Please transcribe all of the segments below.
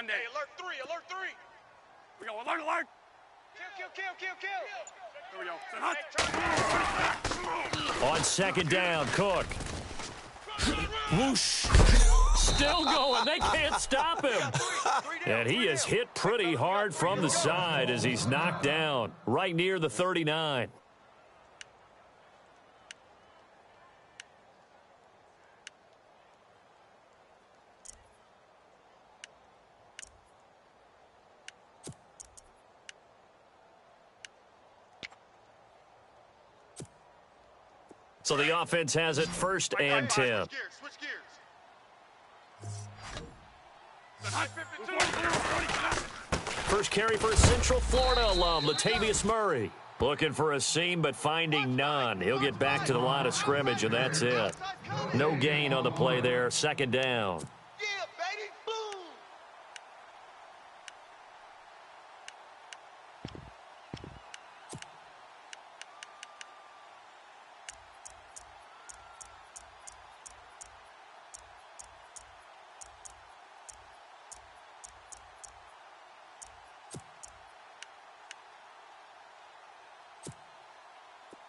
Monday. Hey, alert 3, alert 3. We go, alert, alert. Kill. Here we go. On second down, Cook. Whoosh. Still going. They can't stop him. And he is hit pretty hard from the side as he's knocked down right near the 39. So the offense has it first and 10. Switch gears. First carry for a Central Florida alum, Latavius Murray. Looking for a seam, but finding none. He'll get back to the line of scrimmage, and that's it. No gain on the play there. Second down. Yeah, baby. Boom.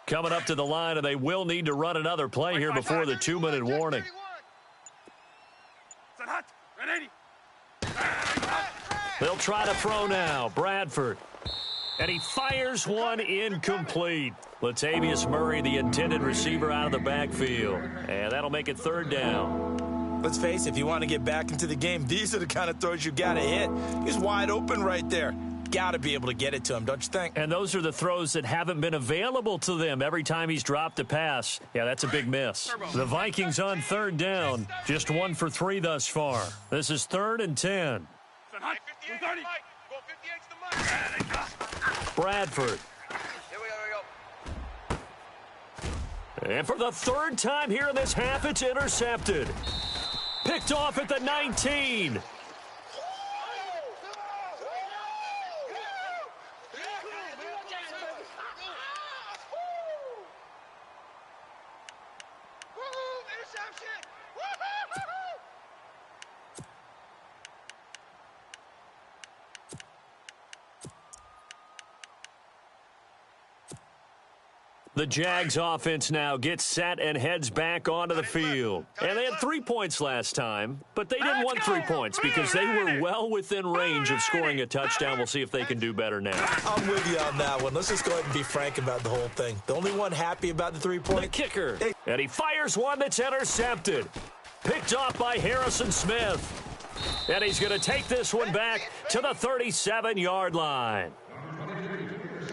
Coming up to the line, and they will need to run another play here before the 2-minute warning. They'll try to throw now. Bradford. And he fires one incomplete. Latavius Murray, the intended receiver, out of the backfield. And that'll make it third down. Let's face it, if you want to get back into the game, these are the kind of throws you got to hit. He's wide open right there. Got to be able to get it to him, don't you think? And those are the throws that haven't been available to them every time he's dropped a pass. Yeah, that's a big miss. The Vikings on third down. Just 1 for 3 thus far. This is 3rd and 10. Bradford. And for the 3rd time here in this half, it's intercepted. Picked off at the 19. The Jags offense now gets set and heads back onto the field. And they had 3 points last time, but they didn't want 3 points because they were well within range of scoring a touchdown. We'll see if they can do better now. I'm with you on that one. Let's just go ahead and be frank about the whole thing. The only one happy about the 3-point. The kicker. And he fires one that's intercepted. Picked off by Harrison Smith. And he's going to take this one back to the 37-yard line.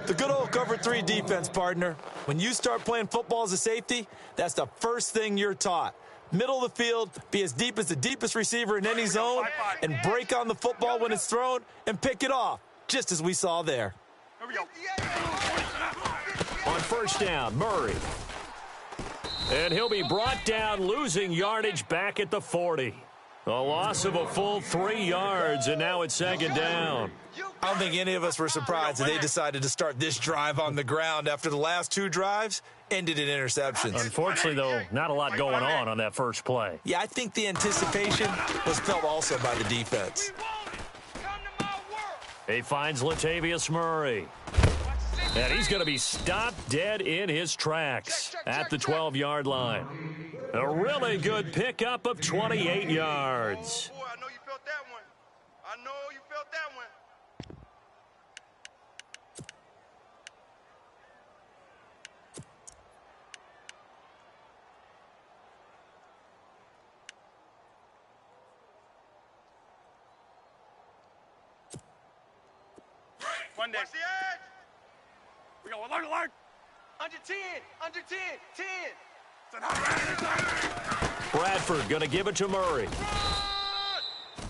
The good old cover 3 defense, partner. When you start playing football as a safety, that's the first thing you're taught. Middle of the field, be as deep as the deepest receiver in any zone, and break on the football when it's thrown and pick it off, just as we saw there. Here we go. On first down, Murray. And he'll be brought down, losing yardage back at the 40. A loss of a full 3 yards, and now it's second down. I don't think any of us were surprised that they decided to start this drive on the ground after the last 2 drives ended in interceptions. Unfortunately, though, not a lot going on that first play. Yeah, I think the anticipation was felt also by the defense. He finds Latavius Murray. And he's going to be stopped dead in his tracks at the 12-yard line. A really good pickup of 28 yards. Boy, I know you felt that one. I know you felt that one. Monday. Watch the edge. We go alert, alert. Under 10, under 10, 10. Bradford going to give it to Murray.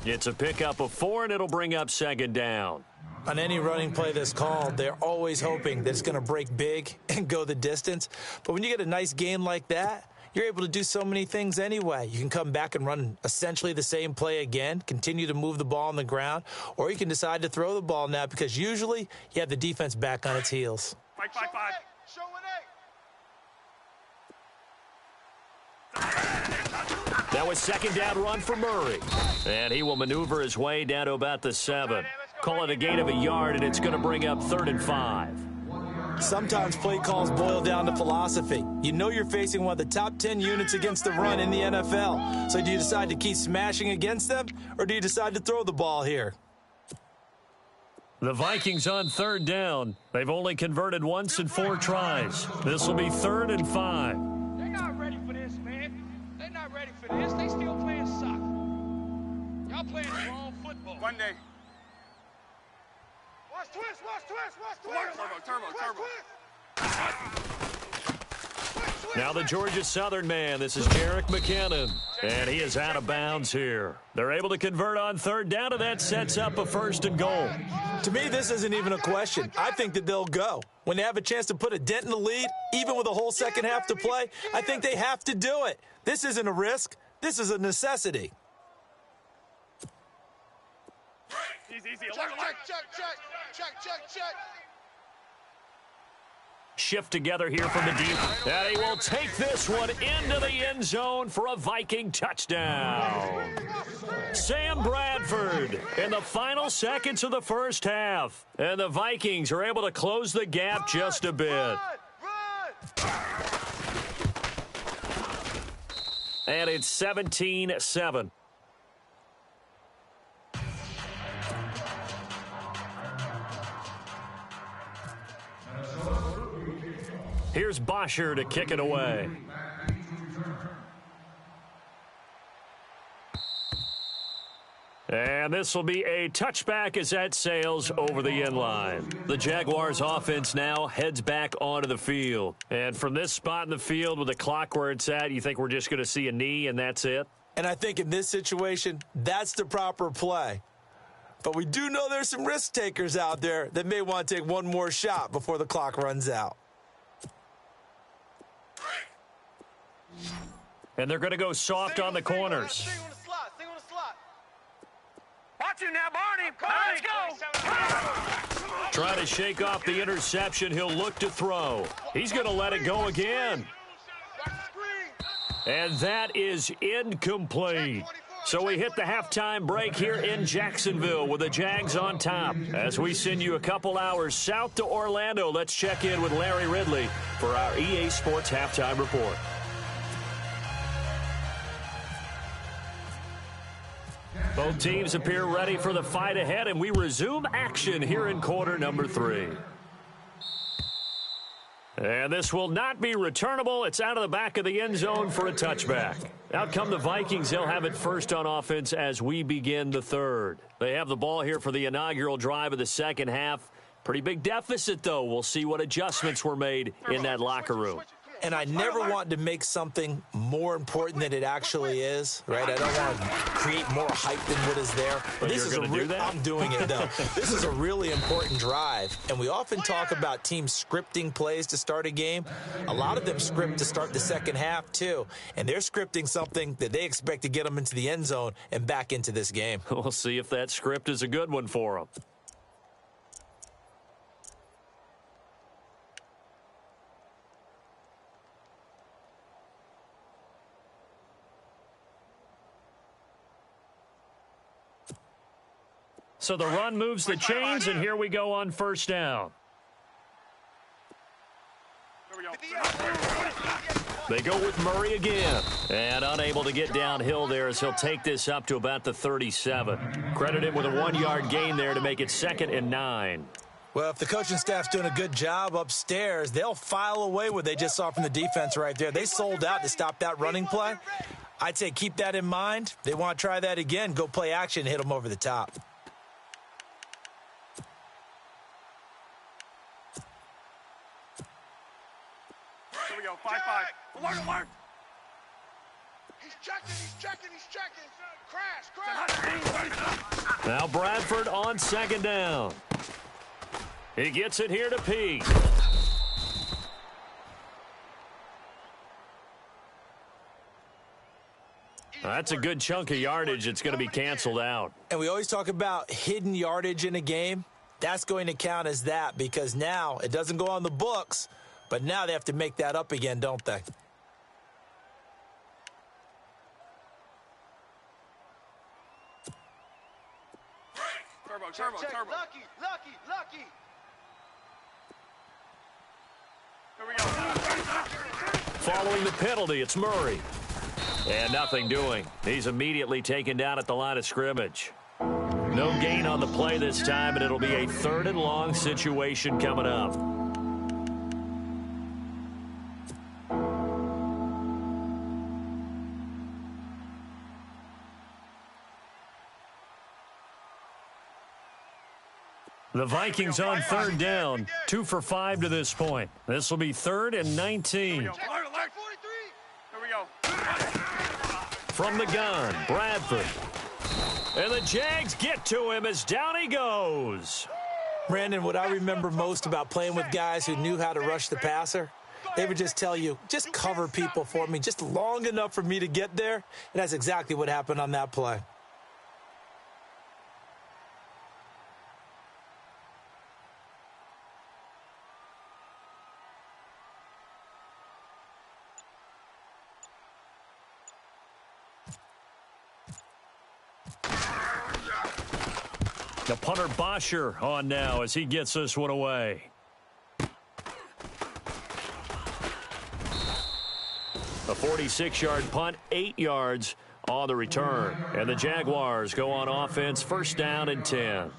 It's a pickup of 4, and it'll bring up second down. On any running play that's called, they're always hoping that it's going to break big and go the distance. But when you get a nice gain like that, you're able to do so many things anyway. You can come back and run essentially the same play again, continue to move the ball on the ground, or you can decide to throw the ball now because usually you have the defense back on its heels. Fight. Now a second down run for Murray. And he will maneuver his way down to about the 7. Call it a gain of a yard, and it's going to bring up 3rd and 5. Sometimes play calls boil down to philosophy. You know you're facing one of the top 10 units against the run in the NFL. So do you decide to keep smashing against them, or do you decide to throw the ball here? The Vikings on 3rd down. They've only converted once in 4 tries. This will be 3rd and 5. They're not ready for this, man. They're not ready for this. They still playing soccer. Y'all playing the wrong football. One day. Watch twist, watch twist, watch twist. Turbo. Now the Georgia Southern man. This is Jerick McKinnon. And he is out of bounds here. They're able to convert on 3rd down, and that sets up a 1st and goal. To me, this isn't even a question. I think that they'll go. When they have a chance to put a dent in the lead, even with a whole second half to play, I think they have to do it. This isn't a risk. This is a necessity. Easy. Check. Shift together here from the deep. And he will take this one into the end zone for a Viking touchdown. Sam Bradford in the final seconds of the first half. And the Vikings are able to close the gap just a bit. And it's 17-7. Here's Bosher to kick it away. And this will be a touchback as that sails over the end line. The Jaguars offense now heads back onto the field. And from this spot in the field with the clock where it's at, you think we're just going to see a knee and that's it? And I think in this situation, that's the proper play. But we do know there's some risk takers out there that may want to take one more shot before the clock runs out. And they're going to go soft on the corners. Sing on the slot. Watch it now, Barney. Let's go. Trying to shake off the interception. He'll look to throw. He's going to let it go again. And that is incomplete. So we hit the halftime break here in Jacksonville with the Jags on top. As we send you a couple hours south to Orlando, let's check in with Larry Ridley for our EA Sports Halftime Report. Both teams appear ready for the fight ahead, and we resume action here in quarter number 3. And this will not be returnable. It's out of the back of the end zone for a touchback. Out come the Vikings. They'll have it first on offense as we begin the 3rd. They have the ball here for the inaugural drive of the second half. Pretty big deficit, though. We'll see what adjustments were made in that locker room. And I never want to make something more important than it actually is, right? I don't want to create more hype than what is there. But this is do that? I'm doing it, though. This is a really important drive. And we often talk about teams scripting plays to start a game. A lot of them script to start the second half, too. And they're scripting something that they expect to get them into the end zone and back into this game. We'll see if that script is a good one for them. So the run moves the chains, and here we go on first down. They go with Murray again. And unable to get downhill there as he'll take this up to about the 37. Credit him with a 1-yard gain there to make it 2nd and 9. Well, if the coaching staff's doing a good job upstairs, they'll file away what they just saw from the defense right there. They sold out to stop that running play. I'd say keep that in mind. They want to try that again. Go play action, hit them over the top. Here we go, 5-5. Alert. He's checking. Crash. Now Bradford on 2nd down. He gets it here to Peake. That's a good chunk of yardage. It's going to be canceled out. And we always talk about hidden yardage in a game. That's going to count as that because now it doesn't go on the books, but now they have to make that up again, don't they? Turbo. Lucky. Here we go. Following the penalty, it's Murray. And nothing doing. He's immediately taken down at the line of scrimmage. No gain on the play this time, and it'll be a 3rd and long situation coming up. The Vikings on 3rd down, 2 for 5 to this point. This will be 3rd and 19. Here we go. From the gun, Bradford. And the Jags get to him as down he goes. Brandon, what I remember most about playing with guys who knew how to rush the passer, they would just tell you, just cover people for me, just long enough for me to get there. And that's exactly what happened on that play. The punter Bosher on now as he gets this one away. A 46-yard punt, 8 yards on the return. And the Jaguars go on offense, 1st down and 10.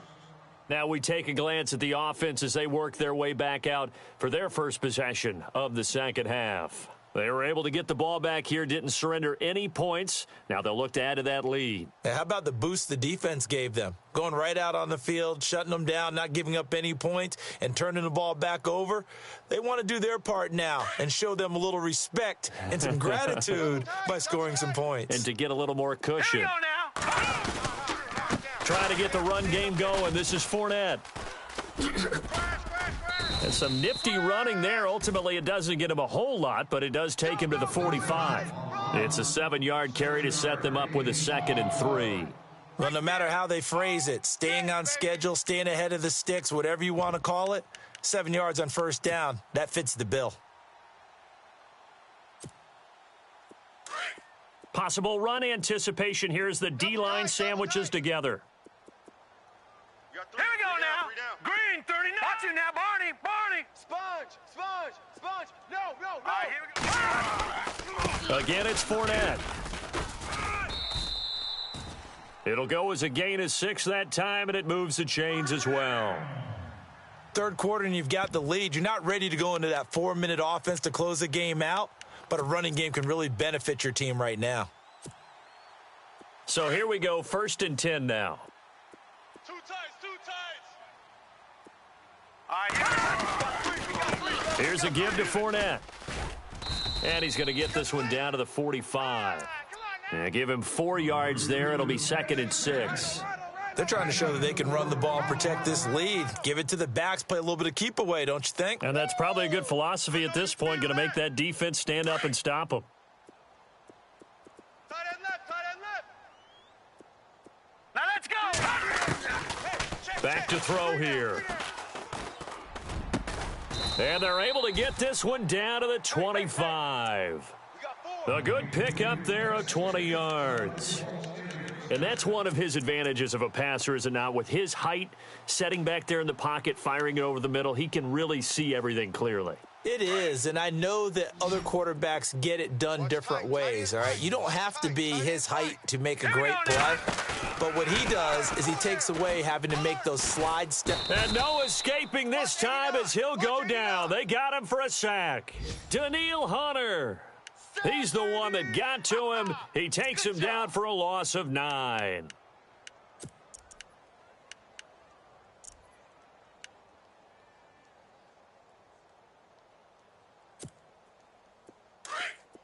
Now we take a glance at the offense as they work their way back out for their first possession of the second half. They were able to get the ball back here, didn't surrender any points. Now they'll look to add to that lead. Now, how about the boost the defense gave them? Going right out on the field, shutting them down, not giving up any points, and turning the ball back over. They want to do their part now and show them a little respect and some gratitude by scoring some points. And to get a little more cushion. Here we go now. Try to get the run game going. This is Fournette. And some nifty running there. Ultimately, it doesn't get him a whole lot, but it does take him to the 45. It's a 7-yard carry to set them up with a 2nd and 3. Well, no matter how they phrase it, staying on schedule, staying ahead of the sticks, whatever you want to call it, 7 yards on 1st down, that fits the bill. Possible run anticipation. Here's the D-line sandwiches together. Here we go now. Green, 39. Watch it now, Barney. Sponge. No. All right, here we go. Again, it's Fournette. It'll go as a gain of 6 that time, and it moves the chains as well. 3rd quarter, and you've got the lead. You're not ready to go into that 4-minute offense to close the game out, but a running game can really benefit your team right now. So here we go, 1st and 10 now. Two tights. All right, Here's a give to Fournette. And he's going to get this one down to the 45. And give him 4 yards there. It'll be 2nd and 6. They're trying to show that they can run the ball and protect this lead. Give it to the backs, play a little bit of keep away, don't you think? And that's probably a good philosophy at this point. Going to make that defense stand up and stop them. Tight end left. Now let's go. Back to throw here. And they're able to get this one down to the 25. A good pickup there of 20 yards. And that's one of his advantages of a passer, is it not? With his height, setting back there in the pocket, firing it over the middle, he can really see everything clearly. It is, and I know that other quarterbacks get it done different ways, all right? You don't have to be his height to make a great play, but what he does is he takes away having to make those slide steps. And no escaping this time as he'll go down. They got him for a sack. Daniil Hunter. He's the one that got to him. He takes him down for a loss of 9.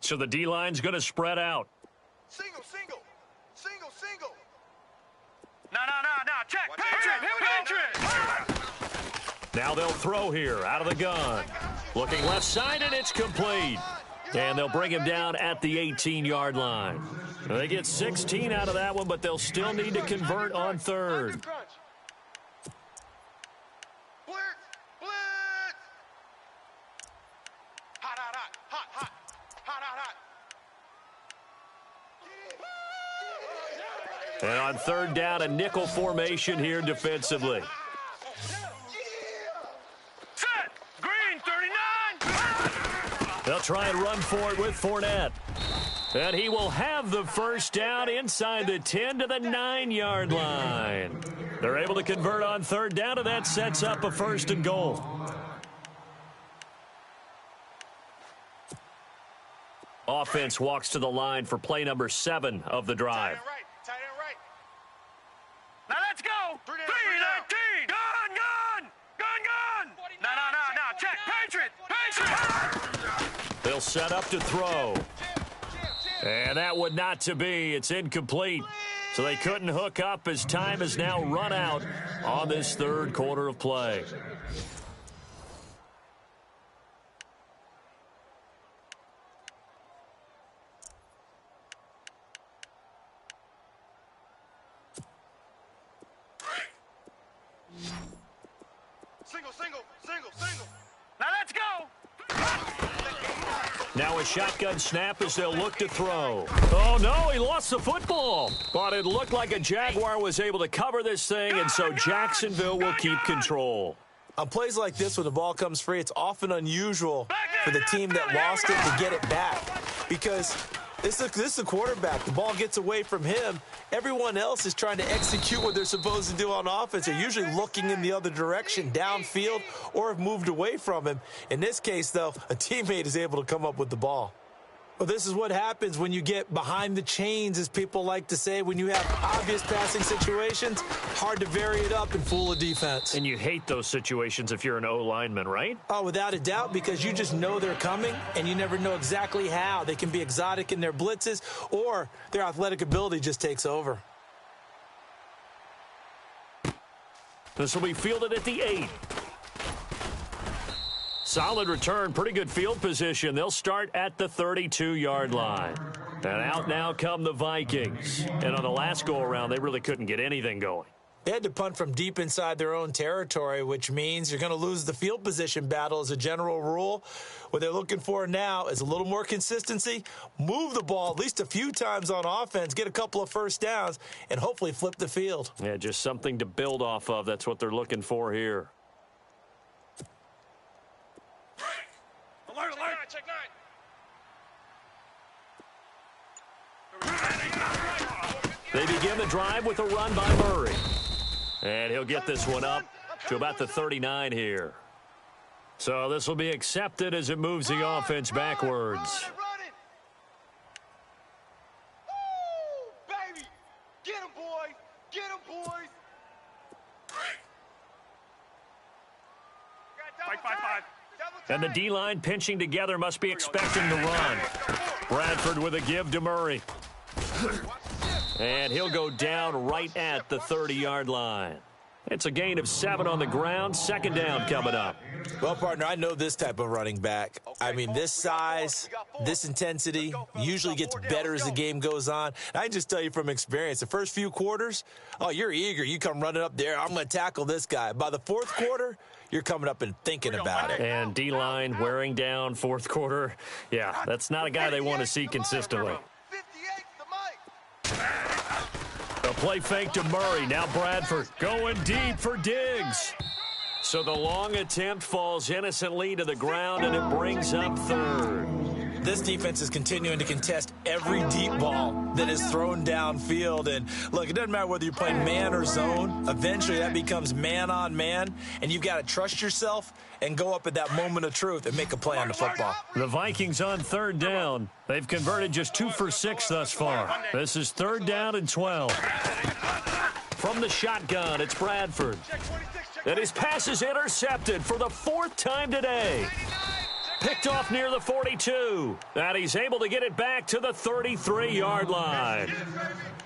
So the D-line's going to spread out. Single. No. Check. Patrick. Now they'll throw here out of the gun. Looking left side, and it's complete. And they'll bring him down at the 18-yard line. They get 16 out of that one, but they'll still need to convert on 3rd. And on third down, a nickel formation here defensively. Set. Green, 39. They'll try and run for it with Fournette. And he will have the first down inside the 10 to the 9-yard line. They're able to convert on third down, and that sets up a 1st and goal. Offense walks to the line for play number 7 of the drive. Tight end right. Now let's go. 3-19. Gun. No. Check. Patriot. They'll set up to throw. And that would not to be. It's incomplete. So they couldn't hook up as time has now run out on this third quarter of play. Single. Now let's go. Now a shotgun snap as they'll look to throw. Oh, no, he lost the football. But it looked like a Jaguar was able to cover this thing, and so Jacksonville will keep control. On plays like this, when the ball comes free, it's often unusual for the team that lost it to get it back. Because this is a quarterback. The ball gets away from him. Everyone else is trying to execute what they're supposed to do on offense. They're usually looking in the other direction, downfield, or have moved away from him. In this case, though, a teammate is able to come up with the ball. Well, this is what happens when you get behind the chains, as people like to say. When you have obvious passing situations, hard to vary it up and fool a defense. And you hate those situations if you're an O-lineman, right? Oh, without a doubt, because you just know they're coming, and you never know exactly how. They can be exotic in their blitzes, or their athletic ability just takes over. This will be fielded at the 8. Solid return, pretty good field position. They'll start at the 32-yard line. And out now come the Vikings. And on the last go-around, they really couldn't get anything going. They had to punt from deep inside their own territory, which means you're going to lose the field position battle as a general rule. What they're looking for now is a little more consistency, move the ball at least a few times on offense, get a couple of first downs, and hopefully flip the field. Yeah, just something to build off of. That's what they're looking for here. Alert. Check 9. They begin the drive with a run by Murray. And he'll get this one up to about the 39 here. So this will be accepted as it moves the offense backwards. Run it. Woo, baby. Get him, boys. Five. And the D-line pinching together must be expecting the run. Bradford with a give to Murray. And he'll go down right at the 30-yard line. It's a gain of 7 on the ground. 2nd down coming up. Well, partner, I know this type of running back. I mean, this size, this intensity usually gets better as the game goes on. And I can just tell you from experience, the first few quarters, oh, you're eager. You come running up there, I'm going to tackle this guy. By the 4th quarter, you're coming up and thinking about it. And D-line wearing down 4th quarter. Yeah, that's not a guy they want to see consistently. A play fake to Murray. Now Bradford going deep for Diggs. So the long attempt falls innocently to the ground, and it brings up 3rd. This defense is continuing to contest every deep ball that is thrown downfield. And look, it doesn't matter whether you're playing man or zone. Eventually that becomes man on man, and you've got to trust yourself and go up at that moment of truth and make a play on the football. The Vikings on 3rd down. They've converted just 2 for 6 thus far. This is 3rd down and 12. From the shotgun, it's Bradford. And his pass is intercepted for the 4th time today. Picked off near the 42. And he's able to get it back to the 33-yard line.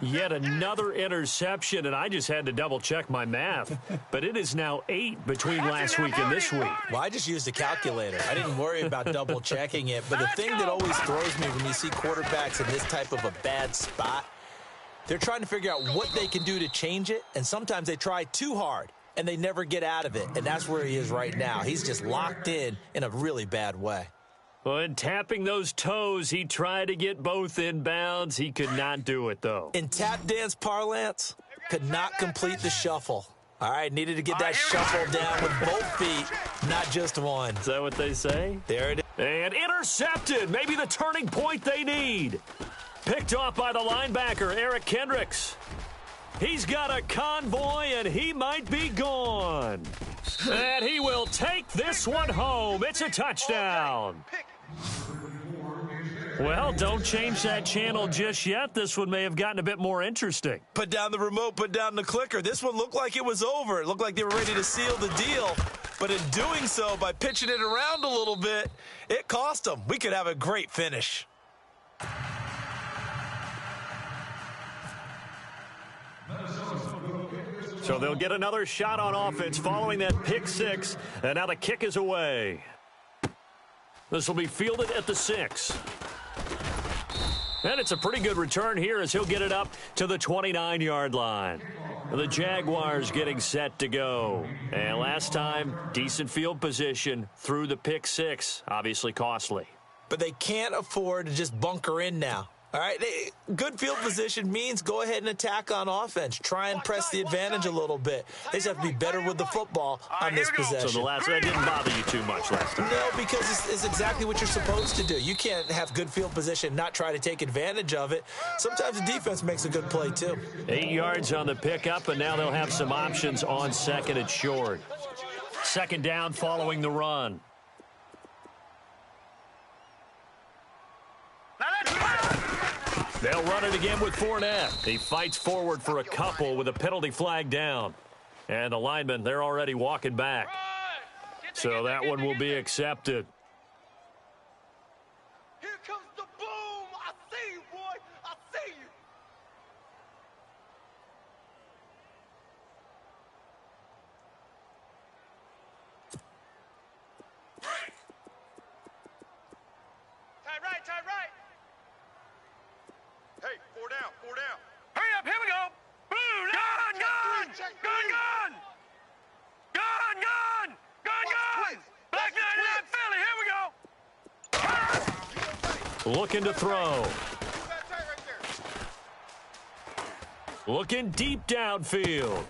Yet another interception, and I just had to double-check my math. But it is now 8 between last week and this week. Well, I just used a calculator. I didn't worry about double-checking it. But the thing that always throws me when you see quarterbacks in this type of a bad spot, they're trying to figure out what they can do to change it, and sometimes they try too hard, and they never get out of it. And that's where he is right now. He's just locked in a really bad way. When tapping those toes, he tried to get both in bounds. He could not do it, though. In tap dance parlance, could not complete the shuffle. All right, needed to get that shuffle down with both feet, not just one. Is that what they say? There it is. And intercepted. Maybe the turning point they need. Picked off by the linebacker, Eric Kendricks. He's got a convoy, and he might be gone. And he will take this one home. It's a touchdown. Well, don't change that channel just yet. This one may have gotten a bit more interesting. Put down the remote, put down the clicker. This one looked like it was over. It looked like they were ready to seal the deal. But in doing so, by pitching it around a little bit, it cost them. We could have a great finish. So they'll get another shot on offense following that pick six. And now the kick is away. This will be fielded at the 6. And it's a pretty good return here as he'll get it up to the 29-yard line. The Jaguars getting set to go. And last time, decent field position through the pick six. Obviously costly. But they can't afford to just bunker in now. All right, good field position means go ahead and attack on offense. Try and press the advantage a little bit. They just have to be better with the football on this possession. So that didn't bother you too much last time. No, because it's exactly what you're supposed to do. You can't have good field position, not try to take advantage of it. Sometimes the defense makes a good play, too. 8 yards on the pickup, and now they'll have some options on second and short. Second down following the run. They'll run it again with Fournette. He fights forward for a couple with a penalty flag down. And the linemen, they're already walking back. So that one will be accepted. Here comes the boom. I see you, boy. I see you. Tight right, tight right. Hey, four down, four down. Hurry up, here we go. Boom, gun, gun, gun, gun. Gun, gun, gun, gun. Black 99 Philly, here we go. Looking to throw. Looking deep downfield.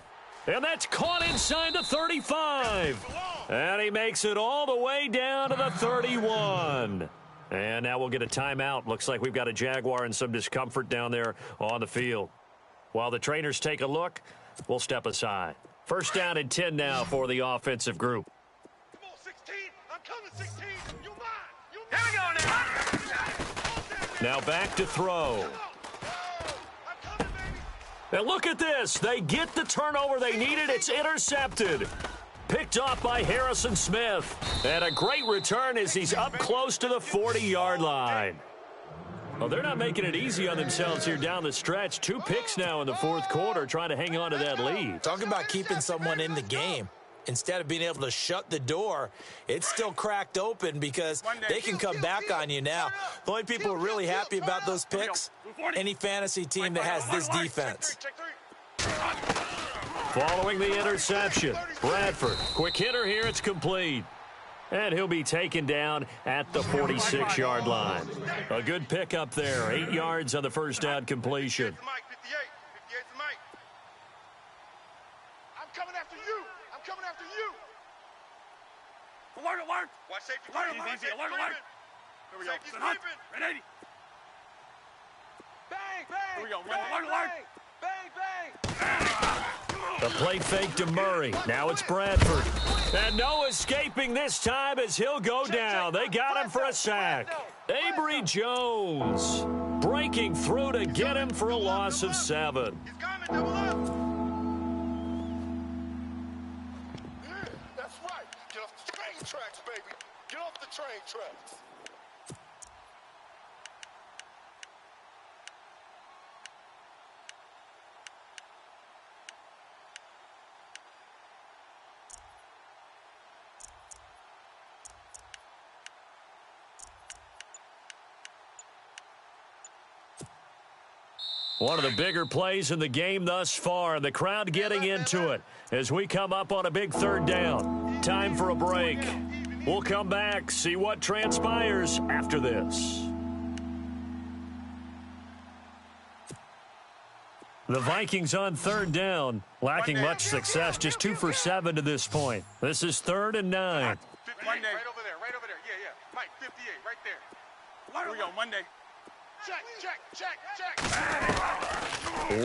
And that's caught inside the 35. And he makes it all the way down to the 31. And now we'll get a timeout. Looks like we've got a Jaguar and some discomfort down there on the field. While the trainers take a look, we'll step aside. First down and 10 now for the offensive group. Come on, 16. I'm coming, 16. You mine. You mine. Here we go now. Now back to throw. And look at this. They get the turnover they needed. It's intercepted. Picked off by Harrison Smith. And a great return as he's up close to the 40-yard line. Well, they're not making it easy on themselves here down the stretch. 2 picks now in the fourth quarter trying to hang on to that lead. Talking about keeping someone in the game. Instead of being able to shut the door, it's still cracked open because they can come back on you now. The only people who are really happy about those picks, any fantasy team that has this defense. Following the interception, Bradford, quick hitter here, it's complete. And he'll be taken down at the 46-yard line. A good pick up there, 8 yards on the first down completion. 58's the mic. I'm coming after you. I'm coming after you. Alert, alert. Watch safety. Alert, alert. Here we go. Safety's creeping. 180. Bang, bang. Here we go. Alert, alert. Bang, bang. The play fake to Murray. Now it's Bradford. And no escaping this time as he'll go down. They got him for a sack. Avery Jones breaking through to get him for a loss of 7. He's coming. Double up. That's right. Get off the train tracks, baby. Get off the train tracks. One of the bigger plays in the game thus far. The crowd getting into it as we come up on a big third down. Time for a break. We'll come back, see what transpires after this. The Vikings on third down, lacking much success, just 2 for 7 to this point. This is 3rd and 9. Monday. Right over there, right over there. Yeah, yeah. Mike, 58, right there. Here we go, Monday. Check.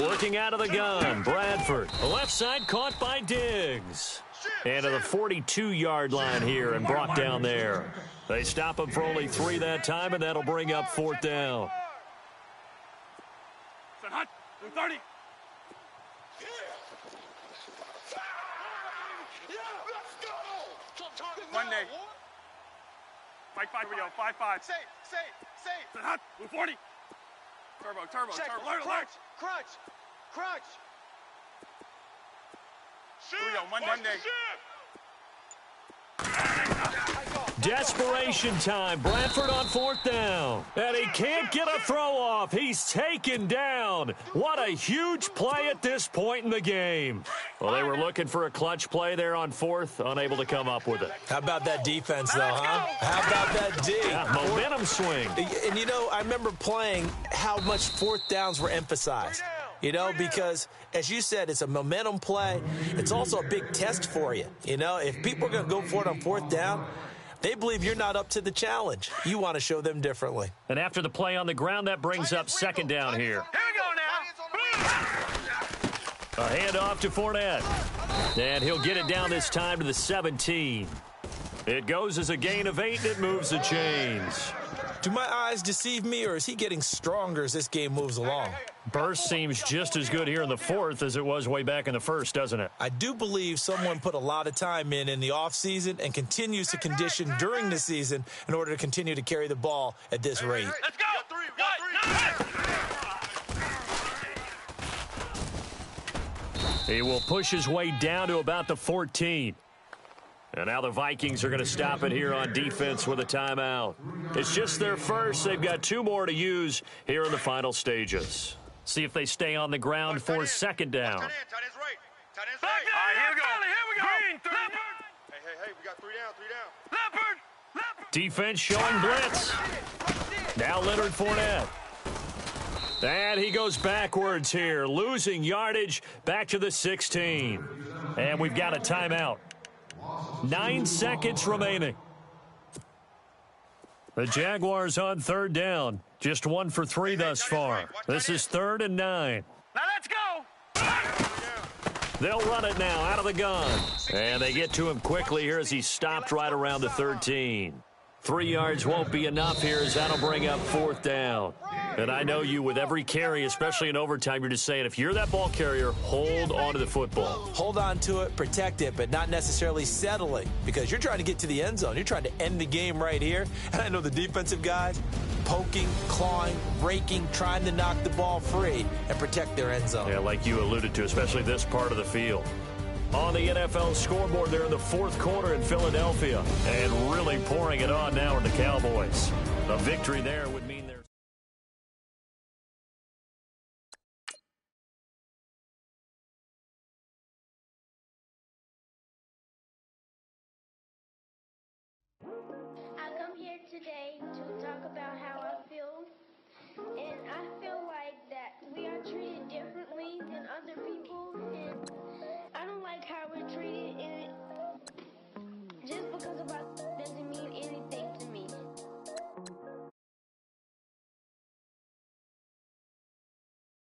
Working out of the gun, Bradford. The left side caught by Diggs. And to the 42-yard line here and brought down there. They stop him for only 3 that time, and that'll bring up 4th down. 30. Monday. Mike, 5, here we go. 5-5. Safe. 40. Turbo. Crunch. Here we go. Monday. Desperation time. Bradford on 4th down. And he can't get a throw off. He's taken down. What a huge play at this point in the game. Well, they were looking for a clutch play there on 4th, unable to come up with it. How about that defense, though, huh? How about that D? Yeah, momentum swing. And, you know, I remember playing how much 4th downs were emphasized. You know, because, as you said, it's a momentum play. It's also a big test for you. You know, if people are going to go for it on 4th down, they believe you're not up to the challenge. You want to show them differently. And after the play on the ground, that brings up 2nd down here. Here we go now. A handoff to Fournette. And he'll get it down this time to the 17. It goes as a gain of 8, and it moves the chains. Do my eyes deceive me, or is he getting stronger as this game moves along? Burst seems just as good here in the 4th as it was way back in the 1st, doesn't it? I do believe someone put a lot of time in the offseason and continues to condition during the season in order to continue to carry the ball at this rate. Let's go. He will push his way down to about the 14. And now the Vikings are going to stop it here on defense with a timeout. It's just their first. They've got 2 more to use here in the final stages. See if they stay on the ground for 2nd down. Tight end's right. All right, here we go. Green, Hey, we got 3 down. Leopard. Defense showing blitz. Now Leonard Fournette. And he goes backwards here, losing yardage back to the 16. And we've got a timeout. 9 seconds remaining. The Jaguars on 3rd down. Just 1 for 3 thus far. This is 3rd and 9. Now let's go. They'll run it now out of the gun. And they get to him quickly here as he's stopped right around the 13. 3 yards won't be enough here as that'll bring up 4th down. And I know you, with every carry, especially in overtime, you're just saying, if you're that ball carrier, hold on to the football. Hold on to it, protect it, but not necessarily settling, because you're trying to get to the end zone. You're trying to end the game right here. And I know the defensive guys poking, clawing, raking, trying to knock the ball free and protect their end zone. Yeah, like you alluded to, especially this part of the field. On the NFL scoreboard, they're in the 4th quarter in Philadelphia, and really pouring it on now are the Cowboys. A victory there would mean they're... I come here today to talk about how I feel, and I feel like that we are treated